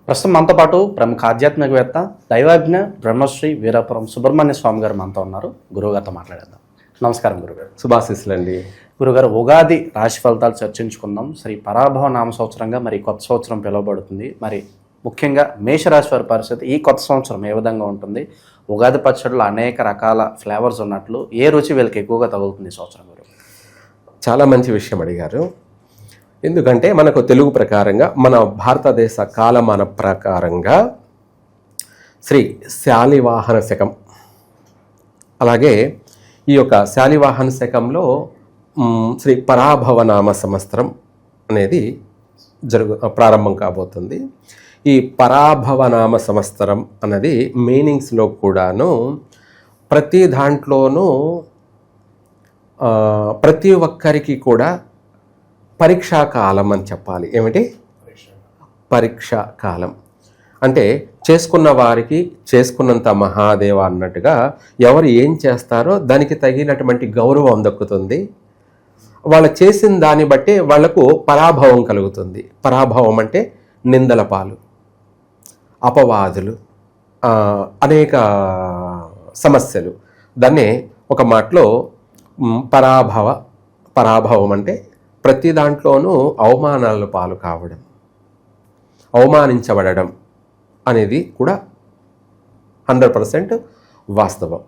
ప్రస్తుతం మనతో పాటు ప్రముఖ ఆధ్యాత్మికవేత్త దైవాజ్ఞ బ్రహ్మశ్రీ వీరాపురం సుబ్రహ్మణ్య స్వామి గారు మనతో ఉన్నారు. గురువుగారితో మాట్లాడేద్దాం. నమస్కారం గురుగారు. శుభాశీస్సులండి. గురుగారు, ఉగాది రాశి ఫలితాలు చర్చించుకుందాం. సరే, పరాభవ నామ సంవత్సరంగా మరి కొత్త సంవత్సరం పిలువబడుతుంది. మరి ముఖ్యంగా మేషరాశి వారి పరిస్థితి ఈ కొత్త సంవత్సరం ఏ విధంగా ఉంటుంది? ఉగాది పచ్చడిలో అనేక రకాల ఫ్లేవర్స్ ఉన్నట్లు ఏ రుచి వీళ్ళకి ఎక్కువగా తగులుతుంది ఈ సంవత్సరం? గురు చాలా మంచి విషయం అడిగారు. ఎందుకంటే మనకు తెలుగు ప్రకారంగా మన భారతదేశ కాలమాన ప్రకారంగా శ్రీ శాలివాహన శకం, అలాగే ఈ యొక్క శాలివాహన శకంలో శ్రీ పరాభవనామ సంవత్సరం అనేది ప్రారంభం కాబోతుంది. ఈ పరాభవనామ సంవత్సరం అన్నది మీనింగ్స్లో కూడాను ప్రతి దాంట్లోనూ ప్రతి ఒక్కరికి కూడా పరీక్షా కాలం అని చెప్పాలి. ఏమిటి? పరీక్షా కాలం అంటే చేసుకున్న వారికి చేసుకున్నంత మహాదేవ అన్నట్టుగా ఎవరు ఏం చేస్తారో దానికి తగినటువంటి గౌరవం దక్కుతుంది. వాళ్ళు చేసిన దాన్ని బట్టి వాళ్లకు పరాభవం కలుగుతుంది. పరాభవం అంటే నిందల పాలు, అపవాదులు, అనేక సమస్యలు. దాన్నే ఒక మాటలో పరాభవం అంటే ప్రతి దాంట్లోనూ అవమానాల పాలు కావడం, అవమానించబడడం అనేది కూడా 100% వాస్తవం.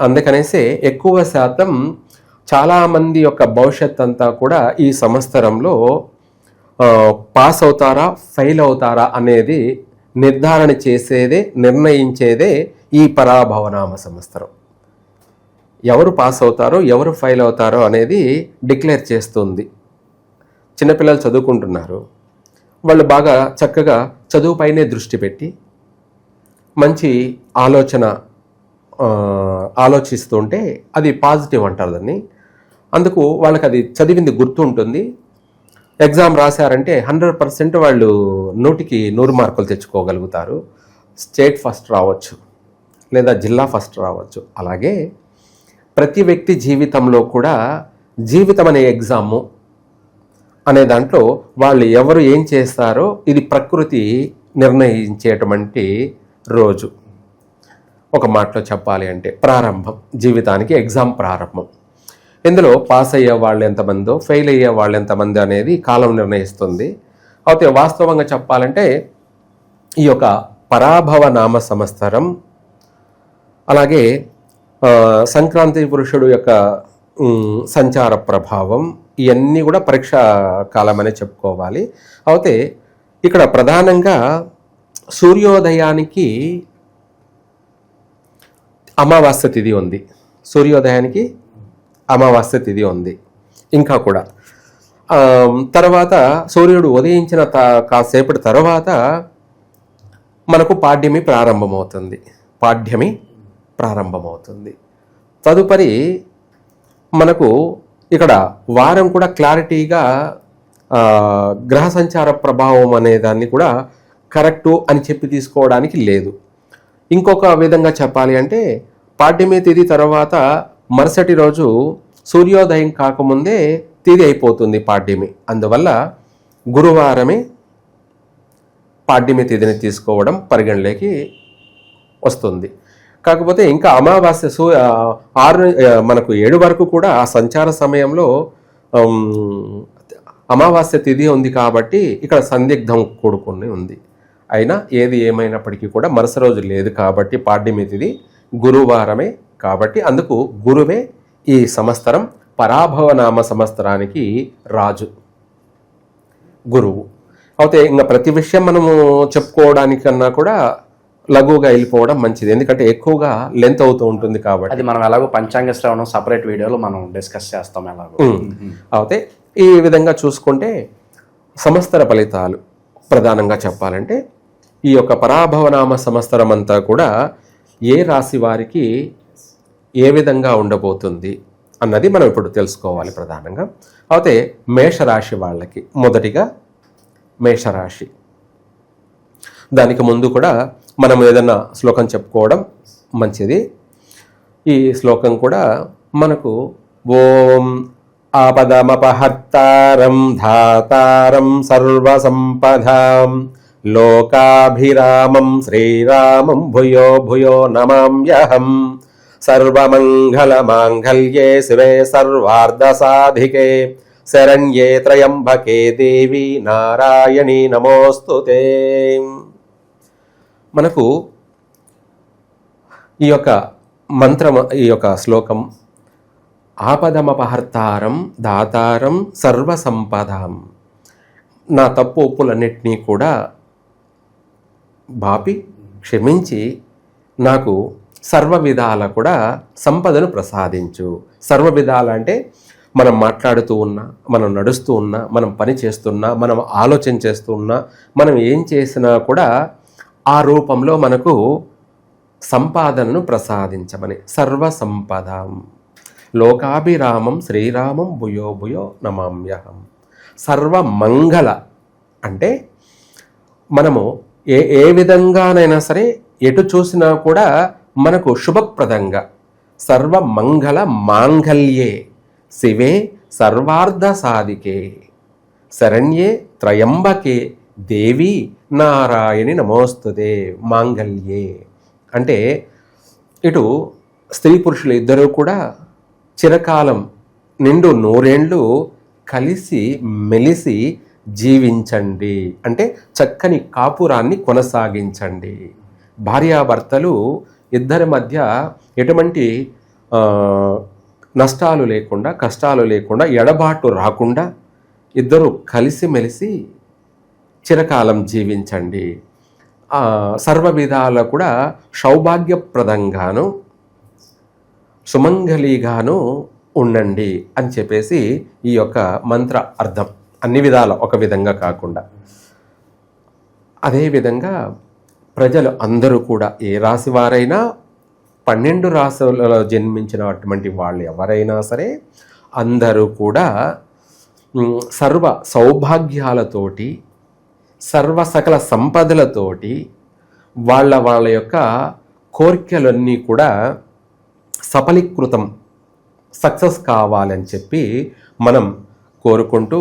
అందుకనేసే ఎక్కువ శాతం చాలామంది యొక్క భవిష్యత్ అంతా కూడా ఈ సంవత్సరంలో పాస్ అవుతారా ఫెయిల్ అవుతారా అనేది నిర్ధారణ చేసేదే, నిర్ణయించేదే ఈ పరాభవనామ సంవత్సరం. ఎవరు పాస్ అవుతారో ఎవరు ఫెయిల్ అవుతారో అనేది డిక్లేర్ చేస్తుంది. చిన్నపిల్లలు చదువుకుంటున్నారు, వాళ్ళు బాగా చక్కగా చదువుపైనే దృష్టి పెట్టి మంచి ఆలోచిస్తుంటే అది పాజిటివ్ అంటారు దాన్ని. అందుకు వాళ్ళకి అది చదివింది గుర్తు ఉంటుంది. ఎగ్జామ్ రాశారంటే 100% వాళ్ళు 100కి 100 మార్కులు తెచ్చుకోగలుగుతారు. స్టేట్ ఫస్ట్ రావచ్చు, లేదా జిల్లా ఫస్ట్ రావచ్చు. అలాగే ప్రతి వ్యక్తి జీవితంలో కూడా జీవితం అనే ఎగ్జాము అనే దాంట్లో వాళ్ళు ఎవరు ఏం చేస్తారో ఇది ప్రకృతి నిర్ణయించేటువంటి రోజు. ఒక మాటలో చెప్పాలి అంటే ప్రారంభం, జీవితానికి ఎగ్జామ్ ప్రారంభం. ఇందులో పాస్ అయ్యే వాళ్ళు ఎంతమందో ఫెయిల్ అయ్యే వాళ్ళు ఎంతమంది అనేది కాలం నిర్ణయిస్తుంది. అయితే వాస్తవంగా చెప్పాలంటే ఈ యొక్క పరాభవ నామ సంవత్సరం, అలాగే సంక్రాంతి పురుషుడు యొక్క సంచార ప్రభావం, ఇవన్నీ కూడా పరీక్షా కాలం అనే చెప్పుకోవాలి. అయితే ఇక్కడ ప్రధానంగా సూర్యోదయానికి అమావాస్య తిథి ఉంది. సూర్యోదయానికి అమావాస్య తిథి ఉంది. ఇంకా కూడా తర్వాత సూర్యుడు ఉదయించిన కాసేపటి తర్వాత మనకు పాడ్యమి ప్రారంభమవుతుంది. తదుపరి మనకు ఇక్కడ వారం కూడా క్లారిటీగా గ్రహ సంచార ప్రభావం అనే దాన్ని కూడా కరెక్టు అని చెప్పి తీసుకోవడానికి లేదు. ఇంకొక విధంగా చెప్పాలి అంటే పాడ్యమి తిథి తర్వాత మరుసటి రోజు సూర్యోదయం కాకముందే తిథి అయిపోతుంది పాడ్యమి. అందువల్ల గురువారమే పాడ్యమి తిథిని తీసుకోవడం పరిగణలోకి వస్తుంది. కాకపోతే ఇంకా అమావాస్య 7 వరకు కూడా ఆ సంచార సమయంలో అమావాస్య తిథి ఉంది కాబట్టి ఇక్కడ సందిగ్ధం కూడుకుని ఉంది. అయినా ఏది ఏమైనప్పటికీ కూడా మరుసటి రోజు లేదు కాబట్టి పాడ్యమి తిథి గురువారమే కాబట్టి అందుకు గురువే ఈ సంవత్సరం పరాభవనామ సంవత్సరానికి రాజు, గురువు. అయితే ఇంకా ప్రతి విషయం మనము చెప్పుకోవడానికన్నా కూడా లఘువుగా వెళ్ళిపోవడం మంచిది. ఎందుకంటే ఎక్కువగా లెంత్ అవుతూ ఉంటుంది కాబట్టి అది మనం ఎలాగో పంచాంగ శ్రవణం సపరేట్ వీడియోలో మనం డిస్కస్ చేస్తాం ఎలాగో. అయితే ఈ విధంగా చూసుకుంటే సంవత్సర ఫలితాలు ప్రధానంగా చెప్పాలంటే ఈ యొక్క పరాభవనామ సంవత్సరం అంతా కూడా ఏ రాశి వారికి ఏ విధంగా ఉండబోతుంది అన్నది మనం ఇప్పుడు తెలుసుకోవాలి ప్రధానంగా. అయితే మేషరాశి వాళ్ళకి మొదటిగా మేషరాశి, దానికి ముందు కూడా మనం ఏదైనా శ్లోకం చెప్పుకోవడం మంచిది. ఈ శ్లోకం కూడా మనకు ఓం ఆపదమపహర్తారం ధాతారం సర్వసంపదాం లోకాభిరామం శ్రీరామం భూయో భూయో నమామ్యహం. సర్వమంగళమాంగళ్యే శివే సర్వార్ధసాధికే శరణ్యే త్రయంబకే దేవి నారాయణి నమోస్తుతే. మనకు ఈ యొక్క మంత్రం, ఈ యొక్క శ్లోకం ఆపదమపహర్తారం దాతారం సర్వసంపదాం, నా తప్పు ఒప్పులన్నిటినీ కూడా బాపి క్షమించి నాకు సర్వ విధాల కూడా సంపదను ప్రసాదించు. సర్వ విధాల అంటే మనం మాట్లాడుతూ ఉన్నా, మనం నడుస్తూ ఉన్నా, మనం పని చేస్తున్నా, మనం ఆలోచన చేస్తూ ఉన్నా, మనం ఏం చేసినా కూడా ఆ రూపంలో మనకు సంపాదనను ప్రసాదించమని. సర్వ సంపదాం లోకాభిరామం శ్రీరామం భూయో భూయో నమామ్యహం. సర్వమంగళ అంటే మనము ఏ విధంగానైనా సరే ఎటు చూసినా కూడా మనకు శుభప్రదంగా సర్వమంగళ మాంగళ్యే శివే సర్వార్ధ సాధికే శరణ్యే త్రయంబకే దేవి నారాయణి నమోస్తుతే. మాంగళ్యే అంటే ఇటు స్త్రీ పురుషులు ఇద్దరూ కూడా చిరకాలం నిండు నూరేండ్లు కలిసి మెలిసి జీవించండి, అంటే చక్కని కాపురాన్ని కొనసాగించండి. భార్యాభర్తలు ఇద్దరి మధ్య ఎటువంటి నష్టాలు లేకుండా, కష్టాలు లేకుండా, ఎడబాటు రాకుండా ఇద్దరు కలిసిమెలిసి చిరకాలం జీవించండి. సర్వ విధాల కూడా సౌభాగ్యప్రదంగాను సుమంగళిగాను ఉండండి అని చెప్పేసి ఈ యొక్క మంత్ర అర్థం. అన్ని విధాల ఒక విధంగా కాకుండా. అదేవిధంగా ప్రజలు అందరూ కూడా ఏ రాశి వారైనా 12 రాశులలో జన్మించినటువంటి వాళ్ళు ఎవరైనా సరే అందరూ కూడా సర్వ సౌభాగ్యాలతోటి, సర్వ సకల సంపదలతోటి వాళ్ళ యొక్క కోరికలన్నీ కూడా సఫలీకృతం, సక్సెస్ కావాలని చెప్పి మనం కోరుకుంటూ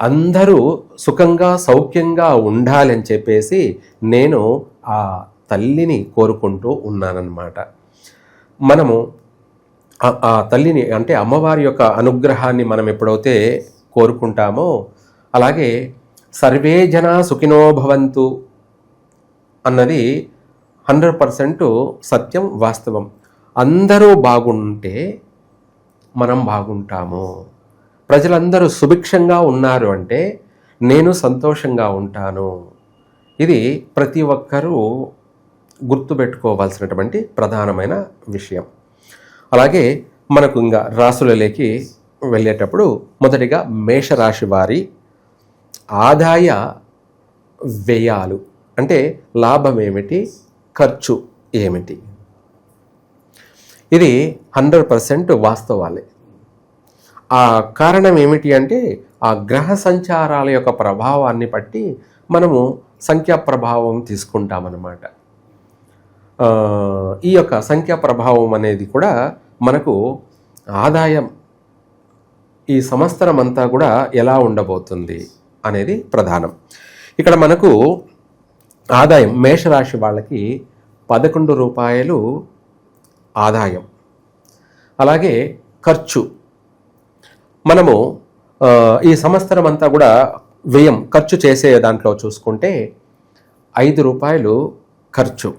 అందరూ సుఖంగా సౌఖ్యంగా ఉండాలని చెప్పేసి నేను ఆ తల్లిని కోరుకుంటూ ఉన్నానన్నమాట. మనము ఆ తల్లిని అంటే అమ్మవారి యొక్క అనుగ్రహాన్ని మనం ఎప్పుడైతే కోరుకుంటామో, అలాగే సర్వే జనా సుఖినో భవంతు అన్నది 100% సత్యం, వాస్తవం. అందరూ బాగుంటే మనం బాగుంటాము. ప్రజలందరూ సుభిక్షంగా ఉన్నారు అంటే నేను సంతోషంగా ఉంటాను. ఇది ప్రతి ఒక్కరూ గుర్తుపెట్టుకోవాల్సినటువంటి ప్రధానమైన విషయం. అలాగే మనకు ఇంకా రాశులలోకి వెళ్ళేటప్పుడు మొదటిగా మేషరాశి వారి ఆదాయ వ్యయాలు అంటే లాభం ఏమిటి, ఖర్చు ఏమిటి, ఇది 100% వాస్తవాలే. ఆ కారణం ఏమిటి అంటే ఆ గ్రహ సంచారాల యొక్క ప్రభావాన్ని బట్టి మనము సంఖ్యా ప్రభావం తీసుకుంటామన్నమాట. ఈ యొక్క సంఖ్యా ప్రభావం అనేది కూడా మనకు ఆదాయం ఈ సంవత్సరం అంతా కూడా ఎలా ఉండబోతుంది అనేది ప్రధానం. ఇక్కడ మనకు ఆదాయం మేషరాశి వాళ్ళకి 11 రూపాయలు ఆదాయం. అలాగే ఖర్చు మనము ఈ సంవత్సరం అంతా కూడా వ్యయం ఖర్చు చేసే దాంట్లో చూసుకుంటే 5 రూపాయలు ఖర్చు,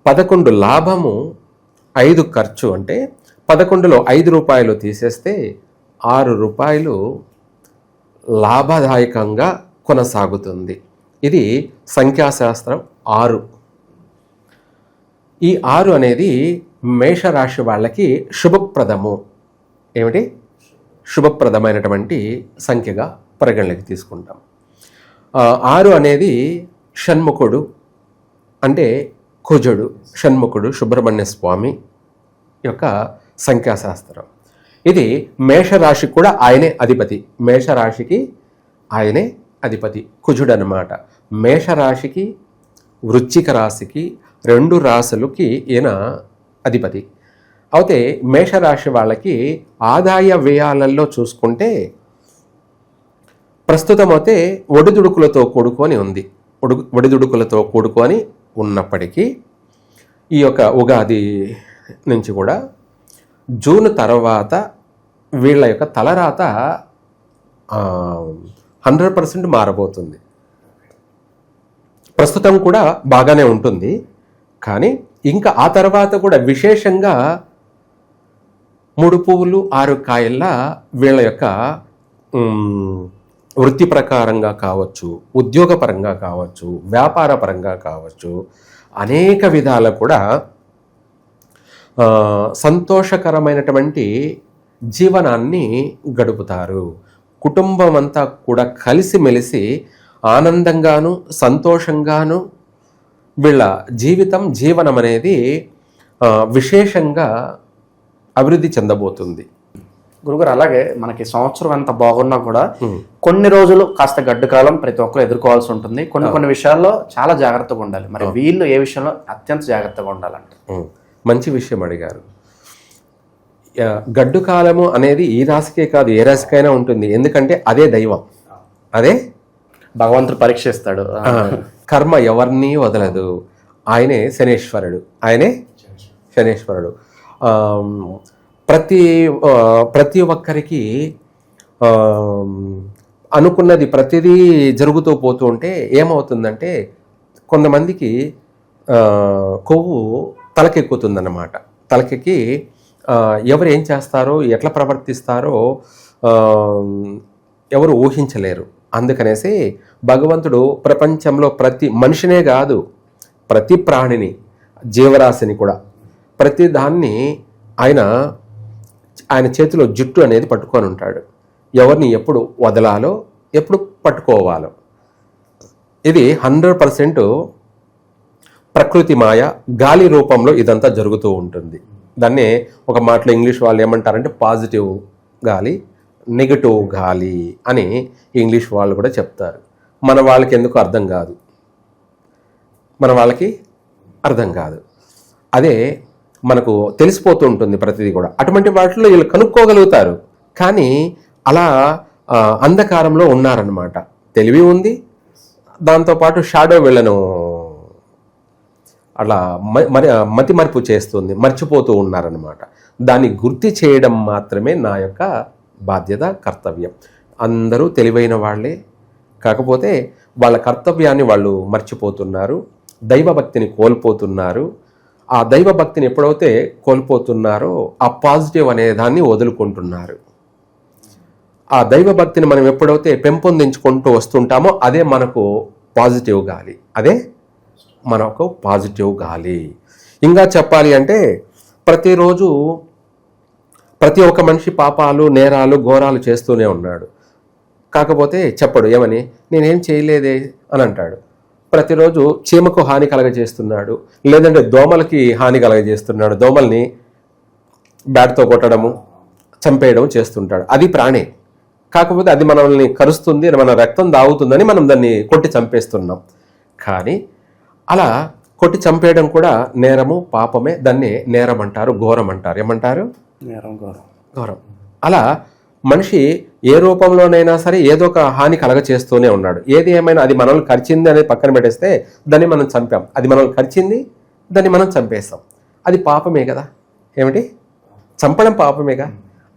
11 లాభము, 5 ఖర్చు. అంటే 11లో 5 రూపాయలు తీసేస్తే 6 రూపాయలు లాభదాయకంగా కొనసాగుతుంది. ఇది సంఖ్యాశాస్త్రం 6. ఈ 6 అనేది మేషరాశి వాళ్ళకి శుభప్రదము. ఏమిటి? శుభప్రదమైనటువంటి సంఖ్యగా పరిగణలోకి తీసుకుంటాం. 6 అనేది షణ్ముఖుడు అంటే కుజుడు, షణ్ముఖుడు సుబ్రహ్మణ్య స్వామి యొక్క సంఖ్యాశాస్త్రం. ఇది మేషరాశికి కూడా ఆయనే అధిపతి. మేషరాశికి ఆయనే అధిపతి కుజుడు అన్నమాట. మేషరాశికి, వృశ్చిక రాశికి, 2 రాశులకి ఈయన అధిపతి. అయితే మేషరాశి వాళ్ళకి ఆదాయ వ్యయాలలో చూసుకుంటే ప్రస్తుతం అయితే ఒడిదుడుకులతో కూడుకొని ఉంది. ఒడిదుడుకులతో కూడుకొని ఉన్నప్పటికీ ఈ యొక్క ఉగాది నుంచి కూడా జూన్ తర్వాత వీళ్ళ యొక్క తలరాత 100% మారబోతుంది. ప్రస్తుతం కూడా బాగానే ఉంటుంది, కానీ ఇంకా ఆ తర్వాత కూడా విశేషంగా 3 పువ్వులు 6 కాయల్లా వీళ్ళ యొక్క వృత్తి ప్రకారంగా కావచ్చు, ఉద్యోగపరంగా కావచ్చు, వ్యాపార పరంగా కావచ్చు, అనేక విధాల కూడా సంతోషకరమైనటువంటి జీవనాన్ని గడుపుతారు. కుటుంబం అంతా కూడా కలిసిమెలిసి ఆనందంగాను సంతోషంగాను వీళ్ళ జీవనం అనేది విశేషంగా అభివృద్ధి చెందబోతుంది. గురుగారు, అలాగే మనకి సంవత్సరం ఎంత బాగున్నా కూడా కొన్ని రోజులు కాస్త గడ్డు కాలం ప్రతి ఒక్కరు ఎదుర్కోవాల్సి ఉంటుంది. కొన్ని విషయాల్లో చాలా జాగ్రత్తగా ఉండాలి. మరి వీళ్ళు ఏ విషయంలో అత్యంత జాగ్రత్తగా ఉండాలంటే? మంచి విషయం అడిగారు. గడ్డు కాలము అనేది ఈ రాశికే కాదు, ఏ రాశికైనా ఉంటుంది. ఎందుకంటే అదే దైవం, అదే భగవంతుడు పరీక్షిస్తాడు. కర్మ ఎవరిని వదలదు. ఆయనే శనేశ్వరుడు. ప్రతి ఒక్కరికి అనుకున్నది ప్రతిదీ జరుగుతూ పోతూ ఉంటే ఏమవుతుందంటే కొంతమందికి కొవ్వు తలకెక్కుతుందన్నమాట. తలకెక్కి ఎవరు ఏం చేస్తారో ఎట్లా ప్రవర్తిస్తారో ఎవరు ఊహించలేరు. అందుకనేసి భగవంతుడు ప్రపంచంలో ప్రతి మనిషినే కాదు, ప్రతి ప్రాణిని, జీవరాశిని కూడా, ప్రతి దాన్ని ఆయన చేతిలో జుట్టు అనేది పట్టుకొని ఉంటాడు. ఎవరిని ఎప్పుడు వదలాలో, ఎప్పుడు పట్టుకోవాలో. ఇది 100% ప్రకృతి మాయ, గాలి రూపంలో ఇదంతా జరుగుతూ ఉంటుంది. దాన్నే ఒక మాటలో ఇంగ్లీష్ వాళ్ళు ఏమంటారంటే పాజిటివ్ గాలి, నెగటివ్ గాలి అని ఇంగ్లీష్ వాళ్ళు కూడా చెప్తారు. మన వాళ్ళకి ఎందుకు అర్థం కాదు. అదే మనకు తెలిసిపోతూ ఉంటుంది ప్రతిదీ కూడా. అటువంటి వాటిలో వీళ్ళు కనుక్కోగలుగుతారు, కానీ అలా అంధకారంలో ఉన్నారనమాట. తెలివి ఉంది, దాంతోపాటు షాడో వీళ్ళను అలా మతి మరుపు చేస్తుంది, మర్చిపోతూ ఉన్నారనమాట. దాన్ని గుర్తు చేయడం మాత్రమే నా యొక్క బాధ్యత, కర్తవ్యం. అందరూ తెలివైన వాళ్ళే, కాకపోతే వాళ్ళ కర్తవ్యాన్ని వాళ్ళు మర్చిపోతున్నారు, దైవభక్తిని కోల్పోతున్నారు. ఆ దైవభక్తిని ఎప్పుడైతే కోల్పోతున్నారో ఆ పాజిటివ్ అనే దాన్ని వదులుకుంటున్నారు. ఆ దైవభక్తిని మనం ఎప్పుడైతే పెంపొందించుకుంటూ వస్తుంటామో అదే మనకు పాజిటివ్ గాలి. ఇంకా చెప్పాలి అంటే ప్రతిరోజు ప్రతి ఒక్క మనిషి పాపాలు, నేరాలు, ఘోరాలు చేస్తూనే ఉన్నాడు. కాకపోతే చెప్పడు, ఏమని నేనేం చేయలేదే అని అంటాడు. ప్రతిరోజు చీమకు హాని కలగజేస్తున్నాడు, లేదంటే దోమలకి హాని కలగజేస్తున్నాడు. దోమల్ని బ్యాట్తో కొట్టడము, చంపేయడం చేస్తుంటాడు. అది ప్రాణే, కాకపోతే అది మనల్ని కరుస్తుంది, మన రక్తం దాగుతుందని మనం దాన్ని కొట్టి చంపేస్తున్నాం. కానీ అలా కొట్టి చంపేయడం కూడా నేరము, పాపమే. దాన్ని నేరం అంటారు, ఘోరం అంటారు. ఏమంటారు? ఘోరం. అలా మనిషి ఏ రూపంలోనైనా సరే ఏదో ఒక హాని కలగచేస్తూనే ఉన్నాడు. ఏది ఏమైనా అది మనల్ని కరిచింది అనేది పక్కన పెట్టేస్తే దాన్ని మనం చంపాం. అది మనల్ని కరిచింది, దాన్ని మనం చంపేస్తాం. అది పాపమే కదా. ఏమిటి? చంపడం పాపమేగా.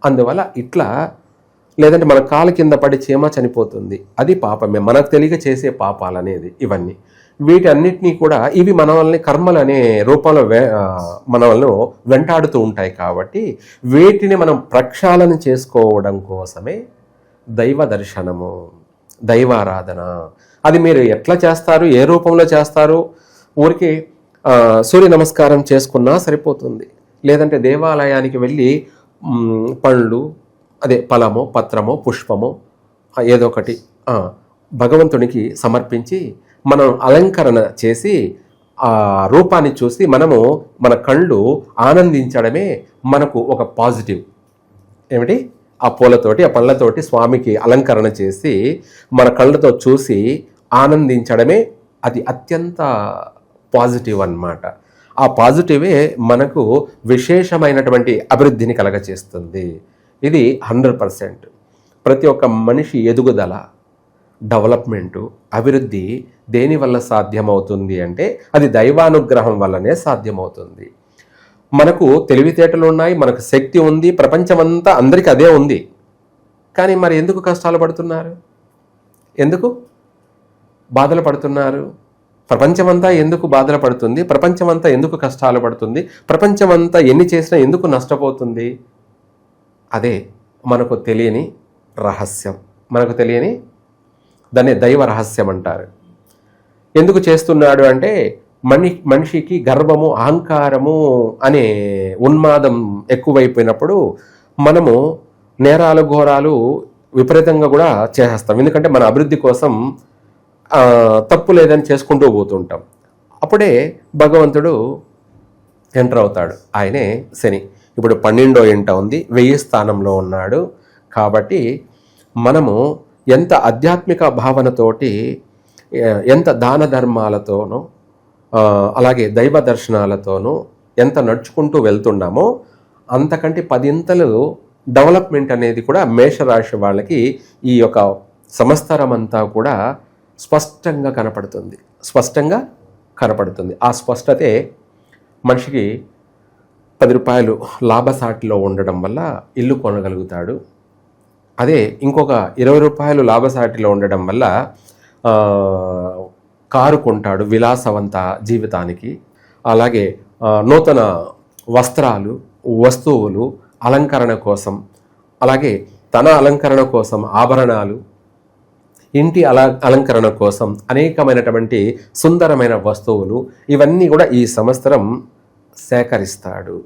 అందువల్ల ఇట్లా, లేదంటే మన కాలు కింద పడి చీమ చనిపోతుంది, అది పాపమే. మనకు తెలియక చేసే పాపాలు అనేది ఇవన్నీ. వీటన్నిటినీ కూడా ఇవి మన వల్ని కర్మలు అనే రూపంలో మన వలను వెంటాడుతూ ఉంటాయి. కాబట్టి వీటిని మనం ప్రక్షాళన చేసుకోవడం కోసమే దైవ దర్శనము, దైవారాధన. అది మీరు ఎట్లా చేస్తారు, ఏ రూపంలో చేస్తారు? ఊరికి సూర్య నమస్కారం చేసుకున్నా సరిపోతుంది. లేదంటే దేవాలయానికి వెళ్ళి పండ్లు, అదే ఫలమో, పత్రమో, పుష్పమో ఏదో ఒకటి భగవంతునికి సమర్పించి మనం అలంకరణ చేసి ఆ రూపాన్ని చూసి మన కళ్ళు ఆనందించడమే మనకు ఒక పాజిటివ్. ఏమిటి? ఆ పూలతోటి, ఆ పళ్ళతోటి స్వామికి అలంకరణ చేసి మన కళ్ళతో చూసి ఆనందించడమే అది అత్యంత పాజిటివ్ అన్నమాట. ఆ పాజిటివే మనకు విశేషమైనటువంటి అభివృద్ధిని కలగచేస్తుంది. ఇది 100%. ప్రతి ఒక్క మనిషి ఎదుగుదల, డెవలప్మెంటు, అభివృద్ధి దేని వల్ల సాధ్యమవుతుంది అంటే అది దైవానుగ్రహం వల్లనే సాధ్యమవుతుంది. మనకు తెలివితేటలు ఉన్నాయి, మనకు శక్తి ఉంది, ప్రపంచమంతా అందరికీ అదే ఉంది. కానీ మరి ఎందుకు కష్టాలు పడుతున్నారు? ఎందుకు బాధలు పడుతున్నారు? ప్రపంచమంతా ఎందుకు బాధలు పడుతుంది? ప్రపంచమంతా ఎందుకు కష్టాలు పడుతుంది? ప్రపంచమంతా ఎన్ని చేసినా ఎందుకు నష్టపోతుంది? అదే మనకు తెలియని రహస్యం. మనకు తెలియని దాన్ని దైవ రహస్యం అంటారు. ఎందుకు చేస్తున్నాడు అంటే మనిషికి గర్వము, అహంకారము అనే ఉన్మాదం ఎక్కువైపోయినప్పుడు మనము నేరాలు, ఘోరాలు విపరీతంగా కూడా చేసేస్తాం. ఎందుకంటే మన అభివృద్ధి కోసం తప్పు లేదని చేసుకుంటూ పోతుంటాం. అప్పుడే భగవంతుడు ఎంటర్ అవుతాడు. ఆయనే శని. ఇప్పుడు 12వ ఇంట ఉంది, 1000 స్థానంలో ఉన్నాడు. కాబట్టి మనము ఎంత ఆధ్యాత్మిక భావనతోటి, ఎంత దాన ధర్మాలతోనూ, అలాగే దైవ దర్శనాలతోనూ ఎంత నడుచుకుంటూ వెళ్తున్నామో అంతకంటే 10 డెవలప్మెంట్ అనేది కూడా మేషరాశి వాళ్ళకి ఈ యొక్క సంవత్సరం అంతా కూడా స్పష్టంగా కనపడుతుంది. ఆ స్పష్టతే మనిషికి 10 రూపాయలు లాభసాటిలో ఉండడం వల్ల ఇల్లు కొనగలుగుతాడు. అదే ఇంకొక 20 రూపాయలు లాభసాటిలో ఉండడం వల్ల కారు కొంటాడు విలాసవంత జీవితానికి. అలాగే నూతన వస్త్రాలు, వస్తువులు అలంకరణ కోసం, అలాగే తన అలంకరణ కోసం ఆభరణాలు, ఇంటి అలంకరణ కోసం అనేకమైనటువంటి సుందరమైన వస్తువులు, ఇవన్నీ కూడా ఈ సంవత్సరం సేకరిస్తాడు.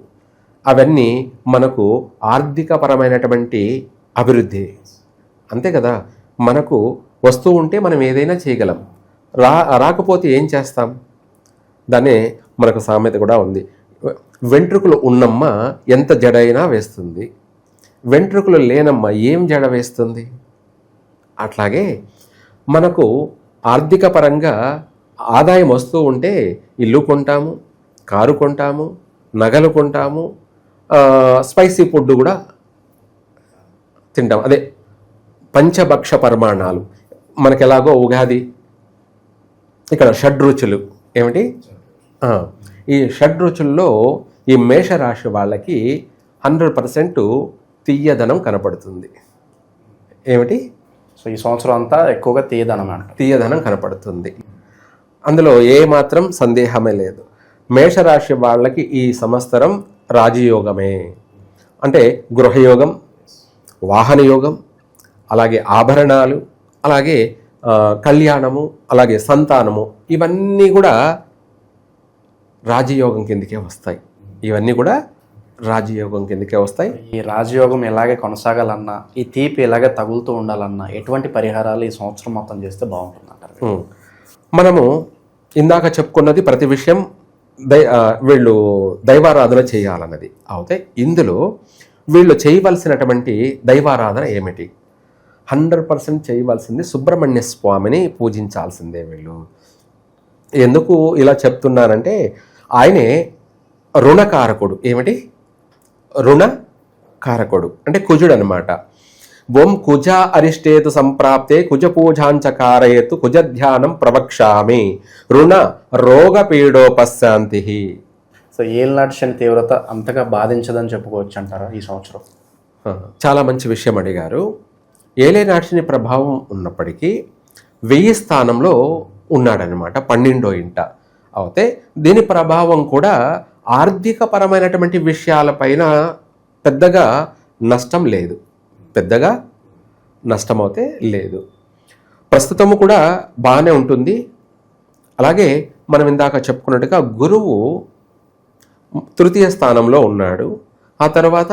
అవన్నీ మనకు ఆర్థికపరమైనటువంటి అభివృద్ధి. అంతే కదా, మనకు వస్తువు ఉంటే మనం ఏదైనా చేయగలం. రాకపోతే ఏం చేస్తాం? దాన్నే మనకు సామెత కూడా ఉంది, వెంట్రుకలు ఉన్నమ్మ ఎంత జడైనా వేస్తుంది, వెంట్రుకలు లేనమ్మ ఏం జడ వేస్తుంది. అట్లాగే మనకు ఆర్థిక పరంగా ఆదాయం వస్తూ ఉంటే ఇల్లు కొంటాము, కారు కొంటాము, నగలు కొంటాము, స్పైసీ ఫుడ్ కూడా తింటాం. అదే పంచభక్ష పరిమాణాలు. మనకు ఎలాగో ఉగాది, ఇక్కడ షడ్రుచులు ఏమిటి? ఈ షడ్రుచుల్లో ఈ మేషరాశి వాళ్ళకి 100% తీయదనం కనపడుతుంది. ఏమిటి? సో ఈ సంవత్సరం అంతా ఎక్కువగా తీయదనం కనపడుతుంది. అందులో ఏమాత్రం సందేహమే లేదు. మేషరాశి వాళ్ళకి ఈ సంవత్సరం రాజయోగమే. అంటే గృహయోగం, వాహన యోగం, అలాగే ఆభరణాలు, అలాగే కళ్యాణము, అలాగే సంతానము, ఇవన్నీ కూడా రాజయోగం కిందకే వస్తాయి. ఈ రాజయోగం ఎలాగే కొనసాగాలన్నా, ఈ తీపి ఎలాగే తగులుతూ ఉండాలన్నా ఎటువంటి పరిహారాలు ఈ సంవత్సరం మొత్తం చేస్తే బాగుంటుంది అంటారు? మనము ఇందాక చెప్పుకున్నది ప్రతి విషయం వీళ్ళు దైవారాధన చేయాలన్నది. అయితే ఇందులో వీళ్ళు చేయవలసినటువంటి దైవారాధన ఏమిటి? 100% చేయవలసింది సుబ్రహ్మణ్య స్వామిని పూజించాల్సిందే వీళ్ళు. ఎందుకు ఇలా చెప్తున్నానంటే ఆయనే రుణకారకుడు. ఏమిటి? రుణకారకుడు అంటే కుజుడు అనమాట. ఓం కుజ అరిష్టేతు సంప్రాప్తే కుజ పూజాంచకారయేతు కుజ ధ్యానం ప్రవక్ష్యామి రుణ రోగ పీడోపశాంతి. సో ఏలినాటి శని తీవ్రత అంతగా బాధించదని చెప్పుకోవచ్చు అంటారా ఈ సంవత్సరం? చాలా మంచి విషయం అడిగారు. ఏలినాటి శని ప్రభావం ఉన్నప్పటికీ 1000 స్థానంలో ఉన్నాడనమాట, 12వ ఇంట. అయితే దీని ప్రభావం కూడా ఆర్థిక పరమైనటువంటి విషయాలపైన పెద్దగా నష్టం లేదు. నష్టమైతే లేదు. ప్రస్తుతము కూడా బాగానే ఉంటుంది. అలాగే మనం ఇందాక చెప్పుకున్నట్టుగా గురువు 3వ స్థానంలో ఉన్నాడు. ఆ తర్వాత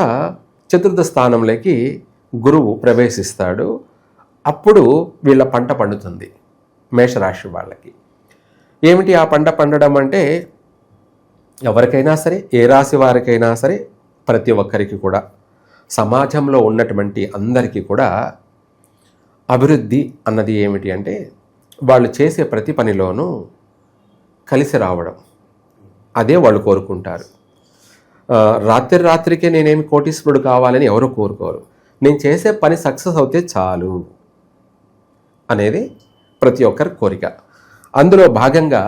4వ స్థానంలోకి గురువు ప్రవేశిస్తాడు. అప్పుడు వీళ్ళ పంట పండుతుంది మేషరాశి వాళ్ళకి. ఏమిటి ఆ పంట పండడం అంటే, ఎవరికైనా సరే, ఏ రాశి వారికైనా సరే, ప్రతి ఒక్కరికి కూడా, సమాజంలో ఉన్నటువంటి అందరికీ కూడా అభివృద్ధి అన్నది ఏమిటి అంటే వాళ్ళు చేసే ప్రతి పనిలోనూ కలిసి రావడం. అదే వాళ్ళు కోరుకుంటారు. రాత్రికే నేనేమి కోటీశ్వరుడు కావాలని ఎవరు కోరుకోరు. నేను చేసే పని సక్సెస్ అవుతే చాలు. అనేది ప్రతి ఒక్కరి కోరిక. అందులో భాగంగా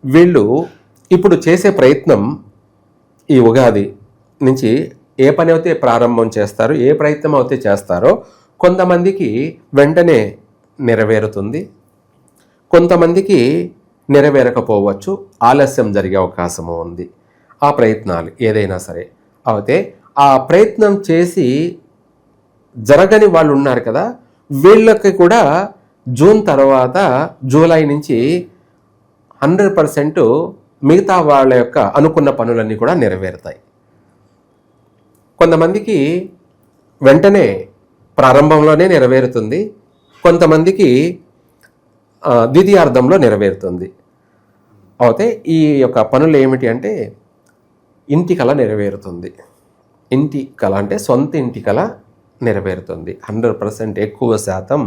వీళ్ళు ఇప్పుడు చేసే ప్రయత్నం ఈ ఉగాది నుంచి ఏ పని అయితే ప్రారంభం చేస్తారో, ఏ ప్రయత్నం అయితే చేస్తారో కొంతమందికి వెంటనే నెరవేరుతుంది, కొంతమందికి నెరవేరకపోవచ్చు, ఆలస్యం జరిగే అవకాశము ఉంది. ఆ ప్రయత్నాలు ఏదైనా సరే అయితే ఆ ప్రయత్నం చేసి జరగని వాళ్ళు ఉన్నారు కదా, వీళ్ళకి కూడా జూన్ తర్వాత జూలై నుంచి 100% మిగతా వాళ్ళ యొక్క అనుకున్న పనులన్నీ కూడా నెరవేరుతాయి. కొంతమందికి వెంటనే ప్రారంభంలోనే నెరవేరుతుంది, కొంతమందికి ద్వితీయార్థంలో నెరవేరుతుంది. అయితే ఈ యొక్క పనులు ఏమిటి అంటే ఇంటి కళ నెరవేరుతుంది. ఇంటి కళ అంటే సొంత ఇంటి కళ నెరవేరుతుంది 100%. ఎక్కువ శాతం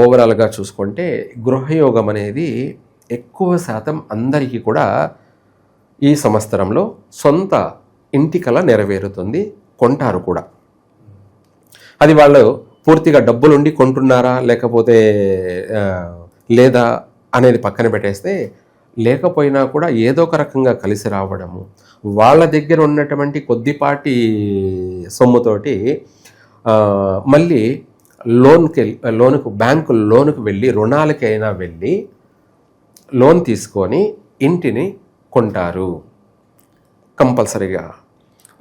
ఓవరాల్గా చూసుకుంటే గృహయోగం అనేది ఎక్కువ శాతం అందరికీ కూడా ఈ సంవత్సరంలో సొంత ఇంటి కళ నెరవేరుతుంది, కొంటారు కూడా. అది వాళ్ళు పూర్తిగా డబ్బులుండి కొంటున్నారా లేకపోతే లేదా అనేది పక్కన పెట్టేస్తే, లేకపోయినా కూడా ఏదో ఒక రకంగా కలిసి రావడము, వాళ్ళ దగ్గర ఉన్నటువంటి కొద్దిపాటి సొమ్ముతోటి మళ్ళీ లోనుకు బ్యాంకు లోనుకు వెళ్ళి రుణాలకైనా వెళ్ళి లోన్ తీసుకొని ఇంటిని కొంటారు కంపల్సరీగా.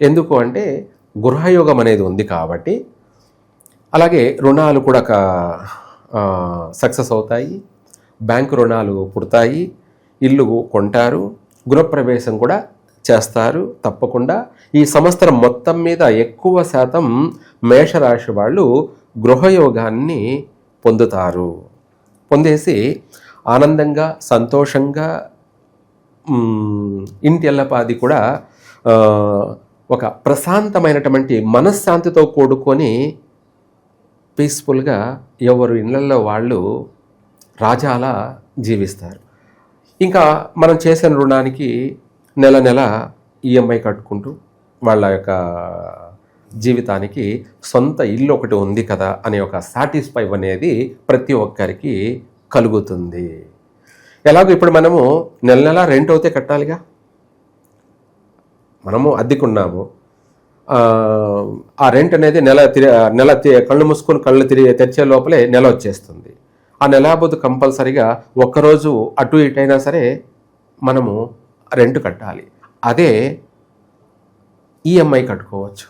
ఎందుకు అంటే గృహయోగం అనేది ఉంది కాబట్టి. అలాగే రుణాలు కూడా సక్సెస్ అవుతాయి, బ్యాంకు రుణాలు పుడతాయి, ఇల్లు కొంటారు, గృహప్రవేశం కూడా చేస్తారు తప్పకుండా. ఈ సంవత్సరం మొత్తం మీద ఎక్కువ శాతం మేషరాశి వాళ్ళు గృహయోగాన్ని పొందుతారు. పొందేసి ఆనందంగా సంతోషంగా ఇంటి ఎల్లపాది కూడా ఒక ప్రశాంతమైనటువంటి మనశ్శాంతితో కూడుకొని పీస్ఫుల్గా ఎవరు ఇళ్లలో వాళ్ళు రాజాలా జీవిస్తారు. ఇంకా మనం చేసిన రుణానికి నెల నెల ఈఎంఐ కట్టుకుంటూ వాళ్ళ యొక్క జీవితానికి సొంత ఇల్లు ఒకటి ఉంది కదా అనే ఒక సాటిస్ఫై అనేది ప్రతి ఒక్కరికి కలుగుతుంది. ఎలాగో ఇప్పుడు మనము నెల నెల రెంట్ అవుతే కట్టాలిగా, మనము అద్దెకున్నాము, ఆ రెంట్ అనేది నెల కళ్ళు మూసుకొని కళ్ళు తెరిచే లోపలే నెల వచ్చేస్తుంది. ఆ నెలాబోదు కంపల్సరిగా ఒక్కరోజు అటు ఇటు అయినా సరే మనము రెంట్ కట్టాలి. అదే ఈఎంఐ కట్టుకోవచ్చు,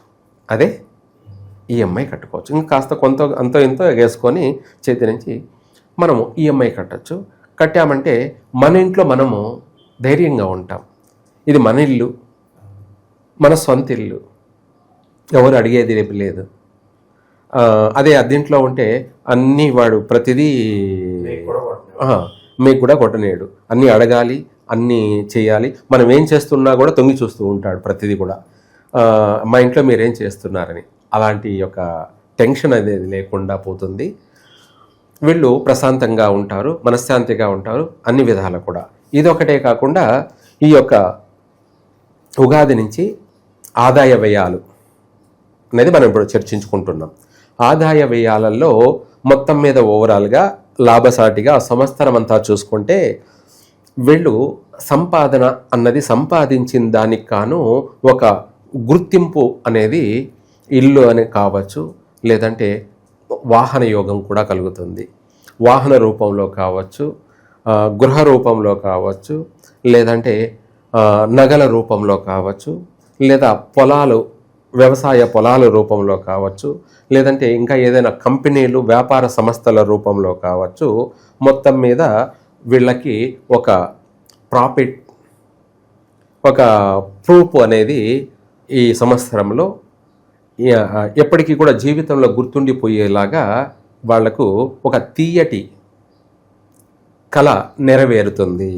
ఇంకా కాస్త అంతో ఇంతో వేసుకొని చేతి నుంచి మనము ఈఎంఐ కట్టచ్చు. కట్టామంటే మన ఇంట్లో మనము ధైర్యంగా ఉంటాం. ఇది మన ఇల్లు, మన సొంత ఇల్లు, ఎవరు అడిగేది రేపు లేదు. అదే అద్దెంట్లో ఉంటే అన్నీ వాడు ప్రతిదీ మీకు కూడా కొట్టనేడు, అన్నీ అడగాలి, అన్నీ చేయాలి. మనం ఏం చేస్తున్నా కూడా తొంగి చూస్తూ ఉంటాడు ప్రతిదీ కూడా, మా ఇంట్లో మీరేం చేస్తున్నారని. అలాంటి యొక్క టెన్షన్ అనేది లేకుండా పోతుంది. వీళ్ళు ప్రశాంతంగా ఉంటారు, మనశ్శాంతిగా ఉంటారు అన్ని విధాలు కూడా. ఇదొకటే కాకుండా ఈ యొక్క ఉగాది నుంచి ఆదాయ వ్యయాలు అనేది మనం ఇప్పుడు చర్చించుకుంటున్నాం. ఆదాయ వ్యయాలలో మొత్తం మీద ఓవరాల్గా లాభసాటిగా సంవత్సరం అంతా చూసుకుంటే వీళ్ళు సంపాదన అన్నది సంపాదించిన దానికి కాను ఒక గుర్తింపు అనేది ఇల్లు అని కావచ్చు, లేదంటే వాహన యోగం కూడా కలుగుతుంది. వాహన రూపంలో కావచ్చు, గృహ రూపంలో కావచ్చు, లేదంటే నగల రూపంలో కావచ్చు, లేదా వ్యవసాయ పొలాల రూపంలో కావచ్చు, లేదంటే ఇంకా ఏదైనా కంపెనీలు వ్యాపార సంస్థల రూపంలో కావచ్చు. మొత్తం మీద వీళ్ళకి ఒక ప్రాఫిట్, ఒక ప్రూఫ్ అనేది ఈ సంవత్సరంలో ఎప్పటికీ కూడా జీవితంలో గుర్తుండిపోయేలాగా వాళ్లకు ఒక తీయటి కళ నెరవేరుతుంది.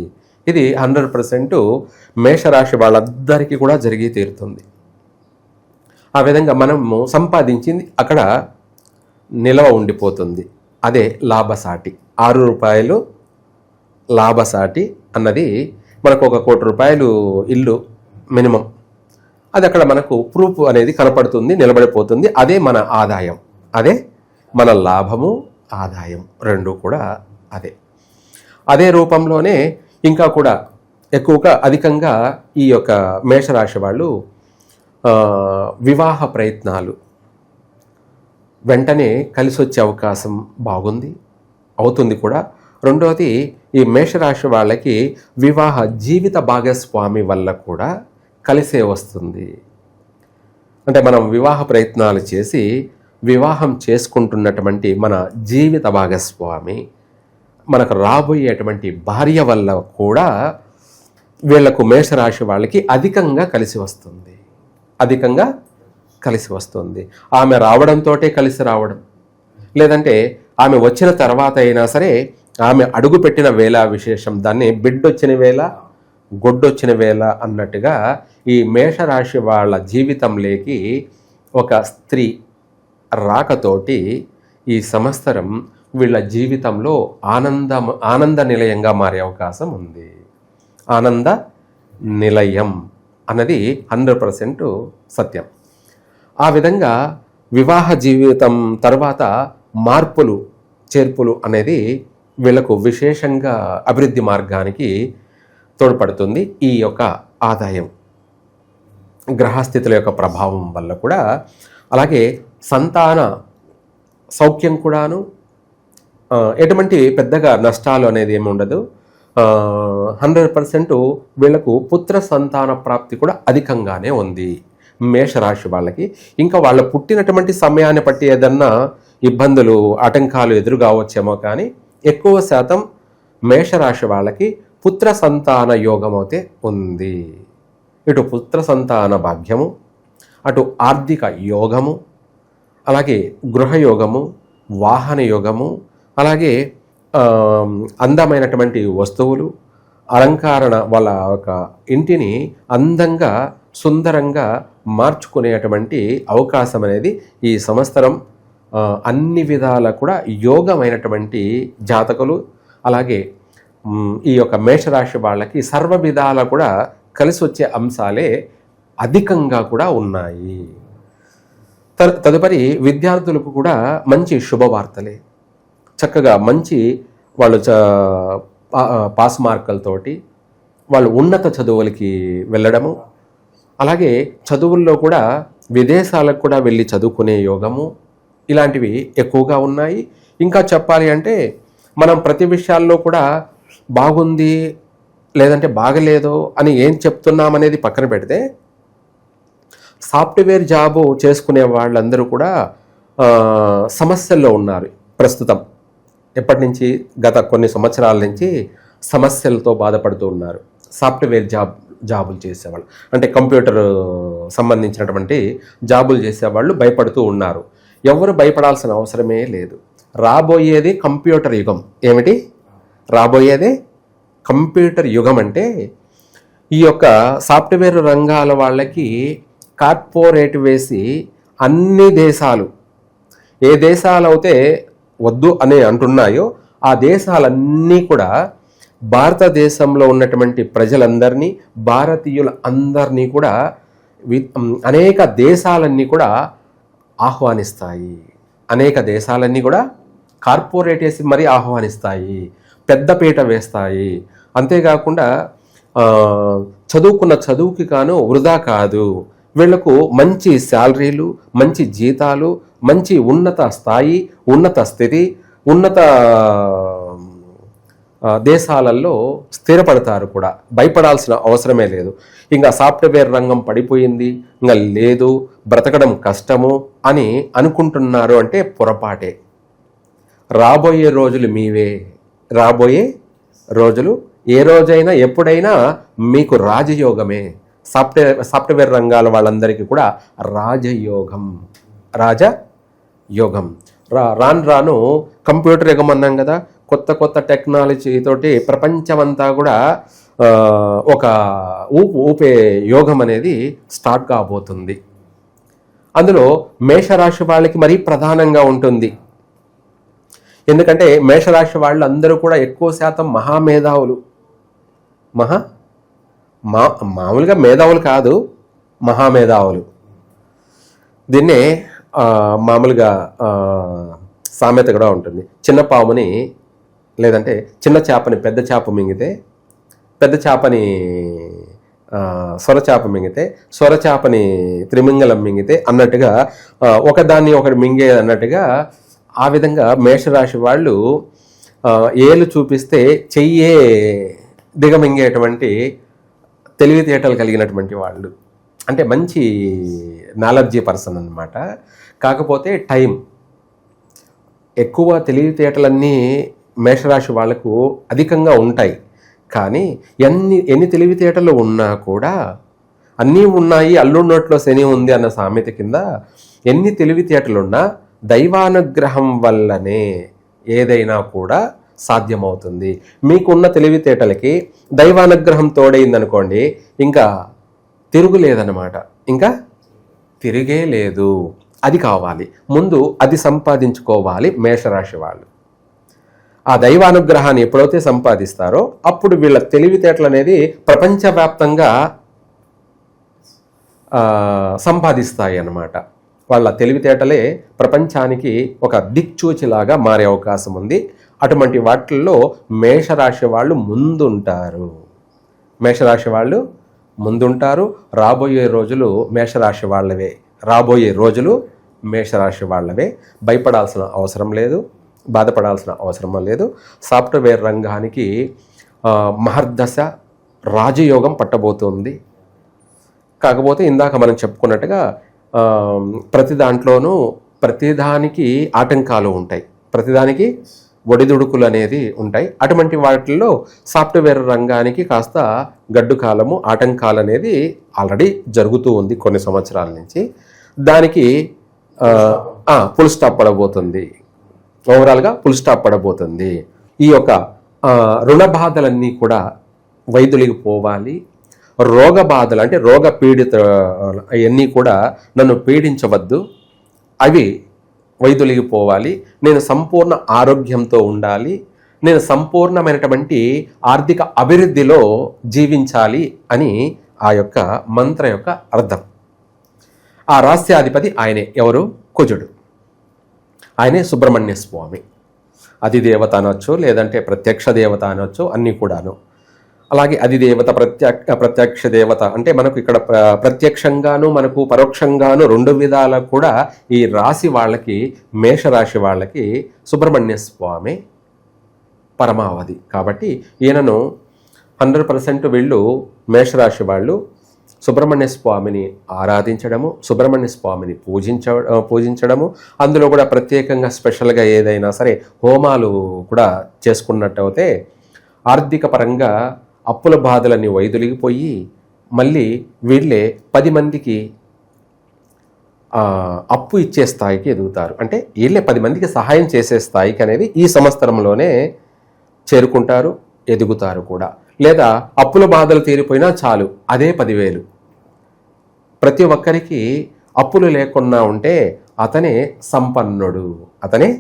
ఇది 100% మేషరాశి వాళ్ళందరికీ కూడా జరిగి తీరుతుంది. ఆ విధంగా మనము సంపాదించింది అక్కడ నిలవ ఉండిపోతుంది. అదే లాభసాటి. 6 రూపాయలు లాభసాటి అన్నది మనకు 1 కోటి రూపాయలు ఇల్లు మినిమం, అది అక్కడ మనకు ప్రూఫ్ అనేది కనపడుతుంది, నిలబడిపోతుంది. అదే మన ఆదాయం, అదే మన లాభము, ఆదాయం, రెండు కూడా అదే రూపంలోనే ఇంకా కూడా ఎక్కువగా అధికంగా ఈ యొక్క మేషరాశి వాళ్ళు వివాహ ప్రయత్నాలు వెంటనే కలిసి వచ్చే అవకాశం బాగుంది, అవుతుంది కూడా. రెండవది, ఈ మేషరాశి వాళ్ళకి వివాహ జీవిత భాగస్వామి వల్ల కూడా కలిసే వస్తుంది. అంటే మనం వివాహ ప్రయత్నాలు చేసి వివాహం చేసుకుంటున్నటువంటి మన జీవిత భాగస్వామి, మనకు రాబోయేటువంటి భార్య వల్ల కూడా వీళ్లకు మేషరాశి వాళ్ళకి అధికంగా కలిసి వస్తుంది. ఆమె రావడంతో కలిసి రావడం, లేదంటే ఆమె వచ్చిన తర్వాత అయినా సరే ఆమె అడుగు పెట్టిన వేళ విశేషం, దాన్ని బిడ్డొచ్చిన వేళ గొడ్డొచ్చిన వేళ అన్నట్టుగా ఈ మేషరాశి వాళ్ళ జీవితంలోకి ఒక స్త్రీ రాకతోటి ఈ సంవత్సరం వీళ్ళ జీవితంలో ఆనంద నిలయంగా మారే అవకాశం ఉంది. ఆనంద నిలయం అన్నది 100% సత్యం. ఆ విధంగా వివాహ జీవితం తర్వాత మార్పులు చేర్పులు అనేది వీళ్ళకు విశేషంగా అభివృద్ధి మార్గానికి తోడ్పడుతుంది. ఈ యొక్క ఆదాయం గ్రహస్థితుల యొక్క ప్రభావం వల్ల కూడా, అలాగే సంతాన సౌఖ్యం కూడాను, ఎటువంటి పెద్దగా నష్టాలు అనేది ఏమి ఉండదు. 100% వీళ్లకు పుత్ర సంతాన ప్రాప్తి కూడా అధికంగానే ఉంది మేషరాశి వాళ్ళకి. ఇంకా వాళ్ళు పుట్టినటువంటి సమయాన్ని బట్టి ఏదన్నా ఇబ్బందులు ఆటంకాలు ఎదురు కావచ్చేమో, కానీ ఎక్కువ శాతం మేషరాశి వాళ్ళకి పుత్ర సంతాన యోగం అయితే ఉంది. ఇటు పుత్ర సంతాన భాగ్యము, అటు ఆర్థిక యోగము, అలాగే గృహయోగము, వాహన యోగము, అలాగే అందమైనటువంటి వస్తువులు, అలంకరణ, వాళ్ళ ఒక ఇంటిని అందంగా సుందరంగా మార్చుకునేటువంటి అవకాశం అనేది ఈ సంవత్సరం అన్ని విధాల కూడా యోగమైనటువంటి జాతకులు, అలాగే ఈ యొక్క మేషరాశి వాళ్ళకి సర్వ విధాల కూడా కలిసి వచ్చే అంశాలే అధికంగా కూడా ఉన్నాయి. తదుపరి విద్యార్థులకు కూడా మంచి శుభవార్తలే, చక్కగా మంచి వాళ్ళు పాస్ మార్కులతోటి వాళ్ళు ఉన్నత చదువులకి వెళ్ళడము, అలాగే చదువుల్లో కూడా విదేశాలకు కూడా వెళ్ళి చదువుకునే యోగము, ఇలాంటివి ఎక్కువగా ఉన్నాయి. ఇంకా చెప్పాలి అంటే మనం ప్రతి విషయాల్లో కూడా బాగుంది లేదంటే బాగలేదు అని ఏం చెప్తున్నామనేది పక్కన పెడితే, సాఫ్ట్వేర్ జాబు చేసుకునే వాళ్ళందరూ కూడా సమస్యల్లో ఉన్నారు ప్రస్తుతం. ఎప్పటి నుంచి? గత కొన్ని సంవత్సరాల నుంచి సమస్యలతో బాధపడుతూ ఉన్నారు. సాఫ్ట్వేర్ జాబులు చేసేవాళ్ళు, అంటే కంప్యూటర్ సంబంధించినటువంటి జాబులు చేసేవాళ్ళు భయపడుతూ ఉన్నారు. ఎవరు భయపడాల్సిన అవసరమే లేదు. రాబోయేది కంప్యూటర్ యుగం. ఏమిటి రాబోయేదే? కంప్యూటర్ యుగం. అంటే ఈ యొక్క సాఫ్ట్వేర్ రంగాల వాళ్ళకి కార్పొరేట్ వేసి అన్ని దేశాలు, ఏ దేశాలు అయితే వద్దు అని అంటున్నాయో ఆ దేశాలన్నీ కూడా భారతదేశంలో ఉన్నటువంటి ప్రజలందరినీ, భారతీయుల అందరినీ కూడా అనేక దేశాలన్నీ కూడా ఆహ్వానిస్తాయి. అనేక దేశాలన్నీ కూడా కార్పొరేట్ వేసి మరీ ఆహ్వానిస్తాయి, పెద్దపీట వేస్తాయి. అంతేకాకుండా చదువుకున్న చదువుకి కాను వృధా కాదు, వీళ్లకు మంచి శాలరీలు, మంచి జీతాలు, మంచి ఉన్నత స్థాయి, ఉన్నత స్థితి, ఉన్నత దేశాలలో స్థిరపడతారు కూడా. భయపడాల్సిన అవసరమే లేదు. ఇంకా సాఫ్ట్వేర్ రంగం పడిపోయింది, ఇంకా లేదు, బ్రతకడం కష్టము అని అనుకుంటున్నారు అంటే పొరపాటే. రాబోయే రోజులు మీవే. రాబోయే రోజులు ఏ రోజైనా ఎప్పుడైనా మీకు రాజయోగమే. సాఫ్ట్వేర్ రంగాల వాళ్ళందరికీ కూడా రాజయోగం. రాను కంప్యూటర్ యుగం అన్నాం కదా, కొత్త టెక్నాలజీతోటి ప్రపంచమంతా కూడా ఒక ఊపే యోగం అనేది స్టార్ట్ కాబోతుంది. అందులో మేషరాశి వాళ్ళకి మరీ ప్రధానంగా ఉంటుంది. ఎందుకంటే మేషరాశి వాళ్ళు అందరూ కూడా ఎక్కువ శాతం మహామేధావులు. మామూలుగా మేధావులు కాదు, మహామేధావులు. దీన్నే మామూలుగా సామెత కూడా ఉంటుంది. చిన్న పాముని లేదంటే చిన్న చేపని పెద్ద చేప మింగితే, పెద్ద చేపని సొరచేప మింగితే, సొరచేపని త్రిమింగలం మింగితే అన్నట్టుగా ఒకదాన్ని ఒకటి మింగే అన్నట్టుగా ఆ విధంగా మేషరాశి వాళ్ళు ఏలు చూపిస్తే చెయ్యే దిగమింగేటువంటి తెలివితేటలు కలిగినటువంటి వాళ్ళు, అంటే మంచి నాలెడ్జీ పర్సన్ అన్నమాట. కాకపోతే టైం ఎక్కువ, తెలివితేటలన్నీ మేషరాశి వాళ్లకు అధికంగా ఉంటాయి. కానీ ఎన్ని తెలివితేటలు ఉన్నా కూడా, అన్నీ ఉన్నాయి అల్లున్నట్లో శని ఉంది అన్న సామెత కింద, ఎన్ని తెలివితేటలున్నా దైవానుగ్రహం వల్లనే ఏదైనా కూడా సాధ్యమవుతుంది. మీకున్న తెలివితేటలకి దైవానుగ్రహం తోడైందనుకోండి, ఇంకా తిరుగులేదన్నమాట, ఇంకా తిరిగే లేదు. అది కావాలి, ముందు అది సంపాదించుకోవాలి మేషరాశి వాళ్ళు. ఆ దైవానుగ్రహాన్ని ఎప్పుడైతే సంపాదిస్తారో అప్పుడు వీళ్ళ తెలివితేటలు అనేది ప్రపంచవ్యాప్తంగా సంపాదిస్తాయి అన్నమాట. వాళ్ళ తెలివితేటలే ప్రపంచానికి ఒక దిక్చూచిలాగా మారే అవకాశం ఉంది. అటువంటి వాటిల్లో మేషరాశి వాళ్ళు ముందుంటారు. మేషరాశి వాళ్ళు ముందుంటారు. రాబోయే రోజులు మేషరాశి వాళ్ళవే. రాబోయే రోజులు మేషరాశి వాళ్ళవే. భయపడాల్సిన అవసరం లేదు, బాధపడాల్సిన అవసరం లేదు. సాఫ్ట్వేర్ రంగానికి మహర్దశ రాజయోగం పట్టబోతుంది. కాకపోతే ఇందాక మనం చెప్పుకున్నట్టుగా ప్రతి దాంట్లోనూ ప్రతిదానికి ఆటంకాలు ఉంటాయి, ప్రతిదానికి ఒడిదుడుకులు అనేది ఉంటాయి. అటువంటి వాటిల్లో సాఫ్ట్వేర్ రంగానికి కాస్త గడ్డు కాలము, ఆటంకాలు అనేది ఆల్రెడీ జరుగుతూ ఉంది కొన్ని సంవత్సరాల నుంచి. దానికి ఫుల్ స్టాప్ పడబోతుంది. ఓవరాల్గా ఫుల్ స్టాప్ పడబోతుంది. ఈ యొక్క రుణ బాధలన్నీ కూడా వైదొలిగిపోవాలి. రోగ బాధలు అంటే రోగ పీడిత అవన్నీ కూడా నన్ను పీడించవద్దు, అవి వైదొలిగిపోవాలి. నేను సంపూర్ణ ఆరోగ్యంతో ఉండాలి, నేను సంపూర్ణమైనటువంటి ఆర్థిక అభివృద్ధిలో జీవించాలి అని ఆ యొక్క మంత్ర యొక్క అర్థం. ఆ రాస్యాధిపతి ఆయనే. ఎవరు? కుజుడు. ఆయనే సుబ్రహ్మణ్య స్వామి. అధిదేవత అనొచ్చు, లేదంటే ప్రత్యక్ష దేవత అనొచ్చు, అన్నీ కూడాను. అలాగే అధిదేవత, ప్రత్యక్ష దేవత అంటే మనకు ఇక్కడ ప్రత్యక్షంగాను మనకు పరోక్షంగాను రెండు విధాల కూడా ఈ రాశి వాళ్ళకి, మేషరాశి వాళ్ళకి సుబ్రహ్మణ్య స్వామి పరమావధి. కాబట్టి ఈయనను 100% వీళ్ళు మేషరాశి వాళ్ళు సుబ్రహ్మణ్య స్వామిని ఆరాధించడము, సుబ్రహ్మణ్య స్వామిని పూజించడము, అందులో కూడా ప్రత్యేకంగా స్పెషల్గా ఏదైనా సరే హోమాలు కూడా చేసుకున్నట్టయితే ఆర్థిక పరంగా అప్పుల బాధలన్నీ వైదొలిగిపోయి మళ్ళీ వీళ్ళే 10 మందికి అప్పు ఇచ్చే స్థాయికి ఎదుగుతారు. అంటే వీళ్ళే 10 మందికి సహాయం చేసే స్థాయికి అనేది ఈ సంవత్సరంలోనే చేరుకుంటారు, ఎదుగుతారు కూడా. లేదా అప్పుల బాధలు తీరిపోయినా చాలు, అదే 10,000. ప్రతి ఒక్కరికి అప్పులు లేకుండా ఉంటే అతనే సంపన్నుడు, అతనే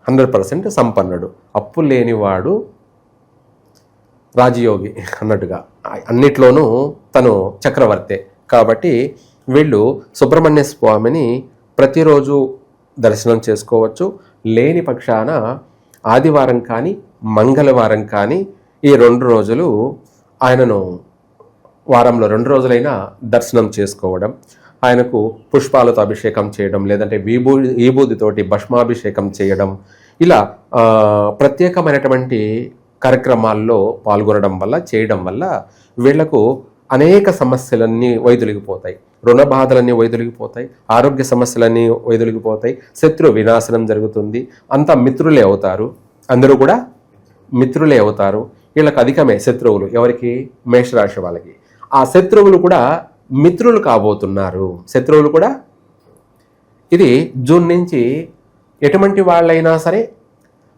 100% సంపన్నుడు. అప్పు లేనివాడు రాజయోగి అన్నట్టుగా అన్నిట్లోనూ తను చక్రవర్తే. కాబట్టి వీళ్ళు సుబ్రహ్మణ్య స్వామిని ప్రతిరోజు దర్శనం చేసుకోవచ్చు. లేని పక్షాన ఆదివారం కానీ మంగళవారం కానీ ఈ 2 రోజులు ఆయనను వారంలో 2 రోజులైనా దర్శనం చేసుకోవడం, ఆయనకు పుష్పాలతో అభిషేకం చేయడం, లేదంటే విభూతితోటి భస్మాభిషేకం చేయడం, ఇలా ప్రత్యేకమైనటువంటి కార్యక్రమాల్లో పాల్గొనడం వల్ల, చేయడం వల్ల వీళ్లకు అనేక సమస్యలన్నీ వైదొలిగిపోతాయి. రుణ బాధలన్నీ వైదొలిగిపోతాయి, ఆరోగ్య సమస్యలన్నీ వైదొలిగిపోతాయి, శత్రు వినాశనం జరుగుతుంది. అంతా మిత్రులే అవుతారు, అందరూ కూడా మిత్రులే అవుతారు. వీళ్ళకి అధికమే శత్రువులు. ఎవరికి? మేషరాశి వాళ్ళకి. ఆ శత్రువులు కూడా మిత్రులు కాబోతున్నారు. శత్రువులు కూడా ఇది జూన్ నుంచి ఎటువంటి వాళ్ళైనా సరే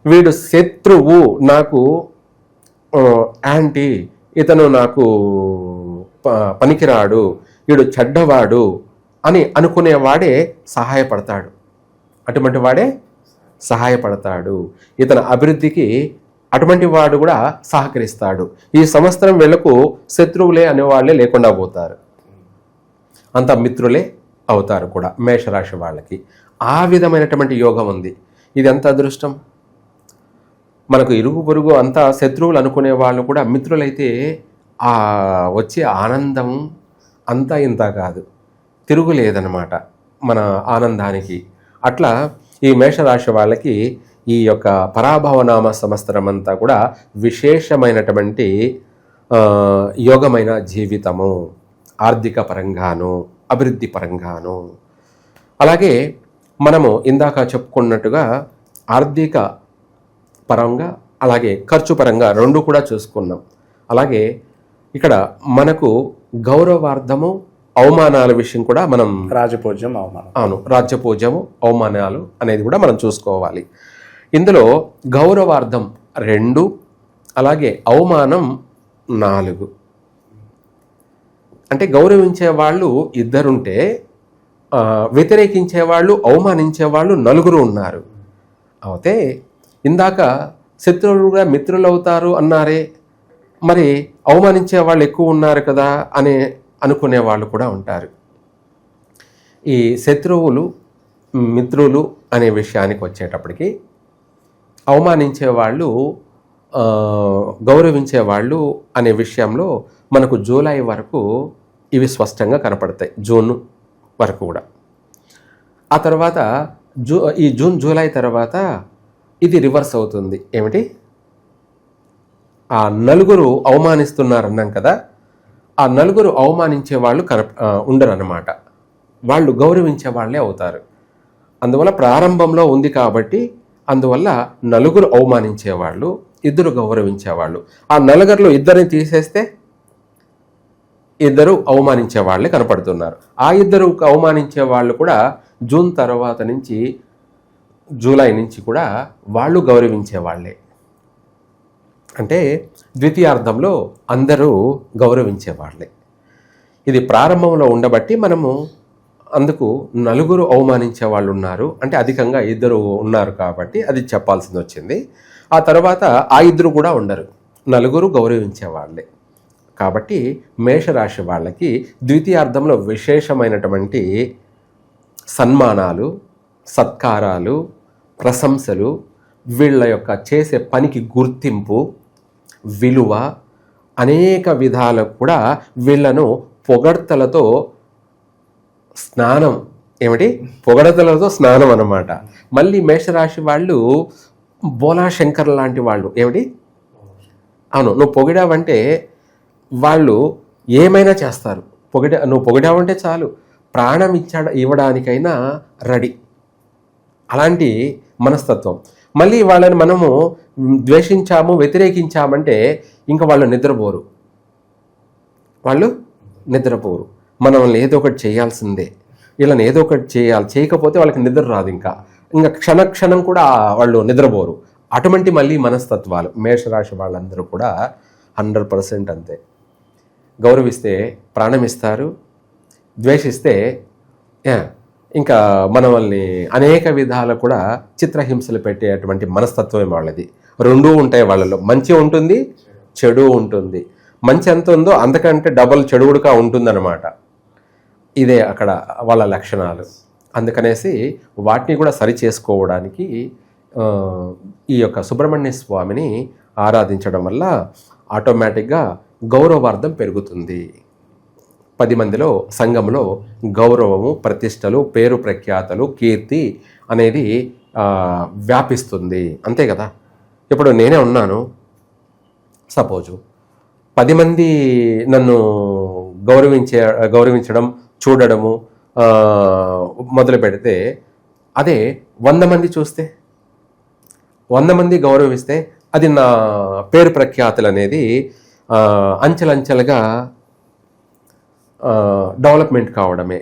వీడు శత్రువు, నాకు యాంటీ, ఇతను నాకు పనికిరాడు, వీడు చెడ్డవాడు అని అనుకునేవాడే సహాయపడతాడు. అటువంటి వాడే సహాయపడతాడు. ఇతని అభివృద్ధికి అటువంటి వాడు కూడా సహకరిస్తాడు. ఈ సంవత్సరం వీళ్లకు శత్రువులే అనేవాళ్లే లేకుండా పోతారు, అంత మిత్రులే అవుతారు కూడా మేషరాశి వాళ్ళకి. ఆ విధమైనటువంటి యోగం ఉంది. ఇది ఎంత అదృష్టం. మనకు ఇరుగు పొరుగు అంతా శత్రువులు అనుకునే వాళ్ళు కూడా మిత్రులైతే ఆ వచ్చే ఆనందం అంతా ఇంత కాదు, తిరుగులేదన్నమాట మన ఆనందానికి. అట్లా ఈ మేషరాశి వాళ్ళకి ఈ యొక్క పరాభవనామ సంవత్సరం అంతా కూడా విశేషమైనటువంటి యోగమైన జీవితము, ఆర్థిక పరంగాను అభివృద్ధి పరంగాను. అలాగే మనము ఇందాక చెప్పుకున్నట్టుగా ఆర్థిక పరంగా అలాగే ఖర్చు పరంగా రెండు కూడా చూసుకున్నాం. అలాగే ఇక్కడ మనకు గౌరవార్థము అవమానాల విషయం కూడా మనం రాజపూజ్యం అవమానం, అవును, రాజ్యపూజ్యము అవమానాలు అనేది కూడా మనం చూసుకోవాలి. ఇందులో గౌరవార్థం 2, అలాగే అవమానం 4. అంటే గౌరవించే వాళ్ళు 2 ఉంటే వ్యతిరేకించే వాళ్ళు అవమానించే వాళ్ళు 4 ఉన్నారు. అయితే ఇందాక శత్రువులుగా మిత్రులు అవుతారు అన్నారే, మరి అవమానించే వాళ్ళు ఎక్కువ ఉన్నారు కదా అని అనుకునే వాళ్ళు కూడా ఉంటారు. ఈ శత్రువులు మిత్రులు అనే విషయానికి వచ్చేటప్పటికి అవమానించే వాళ్ళు గౌరవించే వాళ్ళు అనే విషయంలో మనకు జూలై వరకు ఇవి స్పష్టంగా కనపడతాయి, జూన్ వరకు కూడా. ఆ తర్వాత ఈ జూన్ జూలై తర్వాత ఇది రివర్స్ అవుతుంది. ఏమిటి, ఆ 4 అవమానిస్తున్నారన్నాం కదా, ఆ 4 అవమానించే వాళ్ళు ఉండరు అన్నమాట. వాళ్ళు గౌరవించే వాళ్ళే అవుతారు. అందువల్ల ప్రారంభంలో ఉంది కాబట్టి అందువల్ల 4 అవమానించేవాళ్ళు, 2 గౌరవించేవాళ్ళు. ఆ 4లో 2ని తీసేస్తే 2 అవమానించే వాళ్ళే కనపడుతున్నారు. ఆ 2 అవమానించే వాళ్ళు కూడా జూన్ తర్వాత నుంచి జూలై నుంచి కూడా వాళ్ళు గౌరవించే వాళ్ళే. అంటే ద్వితీయార్థంలో అందరూ గౌరవించే వాళ్ళే. ఇది ప్రారంభంలో ఉండబట్టి మనము అందుకు 4 అవమానించే వాళ్ళు ఉన్నారు అంటే అధికంగా 2 ఉన్నారు కాబట్టి అది చెప్పాల్సింది వచ్చింది. ఆ తర్వాత ఆ 2 కూడా ఉండరు, 4 గౌరవించే వాళ్ళే. కాబట్టి మేషరాశి వాళ్ళకి ద్వితీయార్థంలో విశేషమైనటువంటి సన్మానాలు, సత్కారాలు, ప్రశంసలు, వీళ్ళ యొక్క చేసే పనికి గుర్తింపు, విలువ, అనేక విధాలకు కూడా వీళ్ళను పొగడ్తలతో స్నానం, ఏమిటి పొగడతలతో స్నానం అన్నమాట. మళ్ళీ మేషరాశి వాళ్ళు బోలా శంకర్ లాంటి వాళ్ళు. ఏమిటి, అవును, నువ్వు పొగిడావంటే వాళ్ళు ఏమైనా చేస్తారు. నువ్వు పొగిడావంటే చాలు, ప్రాణం ఇవ్వడానికైనా రెడీ. అలాంటి మనస్తత్వం. మళ్ళీ వాళ్ళని మనము ద్వేషించాము, వ్యతిరేకించామంటే ఇంకా వాళ్ళు నిద్రపోరు. మనల్ని ఏదో ఒకటి చేయాల్సిందే, వీళ్ళని ఏదో ఒకటి చేయకపోతే వాళ్ళకి నిద్ర రాదు. ఇంకా క్షణం కూడా వాళ్ళు నిద్రపోరు. అటువంటి మళ్ళీ మనస్తత్వాలు మేషరాశి వాళ్ళందరూ కూడా 100% అంతే. గౌరవిస్తే ప్రాణం ఇస్తారు, ద్వేషిస్తే ఇంకా మనల్ని అనేక విధాలు కూడా చిత్రహింసలు పెట్టేటువంటి మనస్తత్వమే వాళ్ళది. 2 ఉంటాయి వాళ్ళలో, మంచి ఉంటుంది, చెడు ఉంటుంది. మంచి ఎంత ఉందో అంతకంటే డబల్ చెడుగుడుగా ఉంటుందన్నమాట. ఇదే అక్కడ వాళ్ళ లక్షణాలు. అందుకనేసి వాటిని కూడా సరి చేసుకోవడానికి ఈ యొక్క సుబ్రహ్మణ్య స్వామిని ఆరాధించడం వల్ల ఆటోమేటిక్గా గౌరవార్థం పెరుగుతుంది. 10 మందిలో సంఘంలో గౌరవము, ప్రతిష్టలు, పేరు ప్రఖ్యాతలు, కీర్తి అనేది వ్యాపిస్తుంది. అంతే కదా. ఇప్పుడు నేనే ఉన్నాను, సపోజు 10 మంది నన్ను గౌరవించడం, చూడడము మొదలు పెడితే, అదే 100 మంది చూస్తే, 100 మంది గౌరవిస్తే అది నా పేరు ప్రఖ్యాతులు అనేది అంచెలంచెలుగా డెవలప్మెంట్ కావడమే.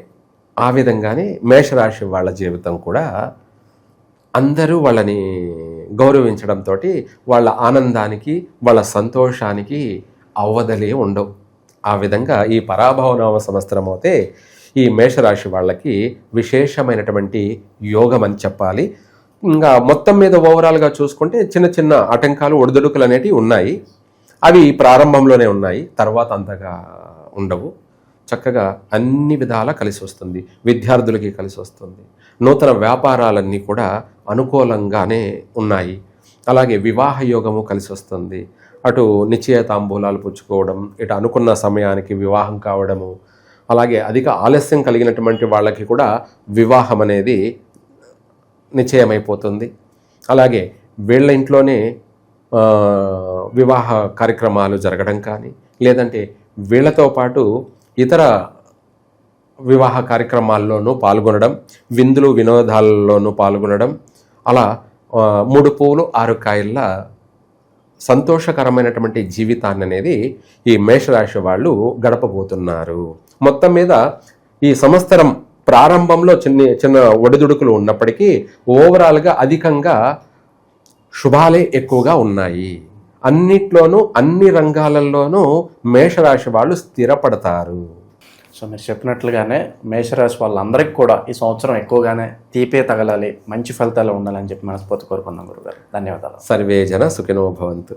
ఆ విధంగానే మేషరాశి వాళ్ళ జీవితం కూడా అందరూ వాళ్ళని గౌరవించడంతో వాళ్ళ ఆనందానికి, వాళ్ళ సంతోషానికి అవధలే ఉండవు. ఆ విధంగా ఈ పరాభవనామ సంవత్సరం అయితే ఈ మేషరాశి వాళ్ళకి విశేషమైనటువంటి యోగం అని చెప్పాలి. ఇంకా మొత్తం మీద ఓవరాల్గా చూసుకుంటే చిన్న చిన్న ఆటంకాలు, ఒడిదుడుకులు అనేటివి ఉన్నాయి. అవి ప్రారంభంలోనే ఉన్నాయి, తర్వాత అంతగా ఉండవు. చక్కగా అన్ని విధాలా కలిసి వస్తుంది. విద్యార్థులకి కలిసి వస్తుంది. నూతన వ్యాపారాలన్నీ కూడా అనుకూలంగానే ఉన్నాయి. అలాగే వివాహ యోగము కలిసి వస్తుంది. అటు నిశ్చయతాంబూలాలు పుచ్చుకోవడం, ఇటు అనుకున్న సమయానికి వివాహం కావడము, అలాగే అధిక ఆలస్యం కలిగినటువంటి వాళ్ళకి కూడా వివాహం అనేది నిశ్చయమైపోతుంది. అలాగే వీళ్ళ ఇంట్లోనే వివాహ కార్యక్రమాలు జరగడం కానీ, లేదంటే వీళ్ళతో పాటు ఇతర వివాహ కార్యక్రమాల్లోనూ పాల్గొనడం, విందులు వినోదాల్లోనూ పాల్గొనడం, అలా 3 పువ్వులు 6 కాయల సంతోషకరమైనటువంటి జీవితాన్ని అనేది ఈ మేషరాశి వాళ్ళు గడపబోతున్నారు. మొత్తం మీద ఈ సంవత్సరం ప్రారంభంలో చిన్న ఒడిదుడుకులు ఉన్నప్పటికీ ఓవరాల్గా అధికంగా శుభాలే ఎక్కువగా ఉన్నాయి. అన్నిట్లోనూ అన్ని రంగాలలోనూ మేషరాశి వాళ్ళు స్థిరపడతారు. సో మీరు చెప్పినట్లుగానే మేషరాశి వాళ్ళందరికీ కూడా ఈ సంవత్సరం ఎక్కువగానే తీపే తగలాలి, మంచి ఫలితాలు ఉండాలని చెప్పి మనస్ఫూర్తి కోరుకుందాం గురుగారు. ధన్యవాదాలు. సర్వే జన సుఖినో భవంతు.